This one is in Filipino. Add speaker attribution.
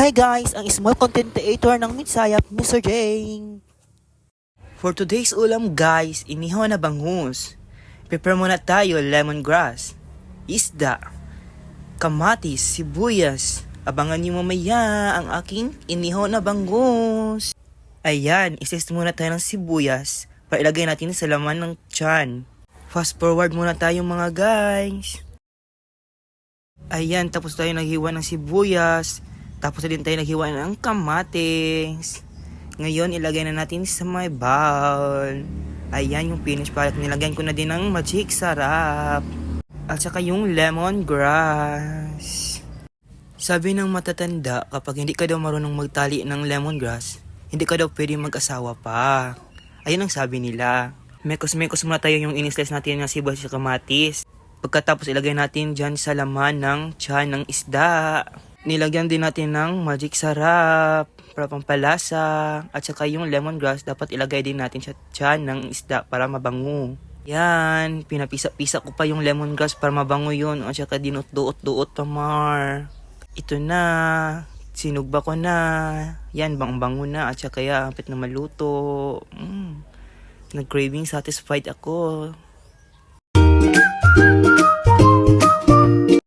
Speaker 1: Hi guys, ang small content creator ng Mitsayap, Mr. Jane. For today's ulam guys, inihaw na bangus. Prepare muna tayo lemongrass, isda, kamatis, sibuyas. Abangan niyo mamaya ang aking inihaw na bangus. Ayan, isis muna tayo ng sibuyas para ilagay natin sa laman ng tiyan. Fast forward muna tayo mga guys. Ayan, tapos tayo naghiwa ng sibuyas. Tapos din tayo naghiwa ng kamatis. Ngayon, ilagay na natin sa may bowl. Ayan yung finished product. Nilagyan ko na din ng magic sarap. At saka yung lemongrass. Sabi ng matatanda, kapag hindi ka daw marunong magtali ng lemongrass, hindi ka daw pwede mag-asawa pa. Ayun ang sabi nila. Mekos-mekos muna tayo yung in-slice natin ng sibuyas at kamatis. Pagkatapos ilagay natin dyan sa laman ng tiyan ng isda. Nilagyan din natin ng magic sarap para pampalasa. At saka yung lemongrass dapat ilagay din natin sa tiyan ng isda para mabango. Yan, pinapisa-pisa ko pa yung lemongrass para mabango yun. At saka dinut-duot-duot tamar. Ito na, sinugba ko na. Yan, bang-bango na. At saka kaya hapit na maluto. Nag-craving satisfied ako.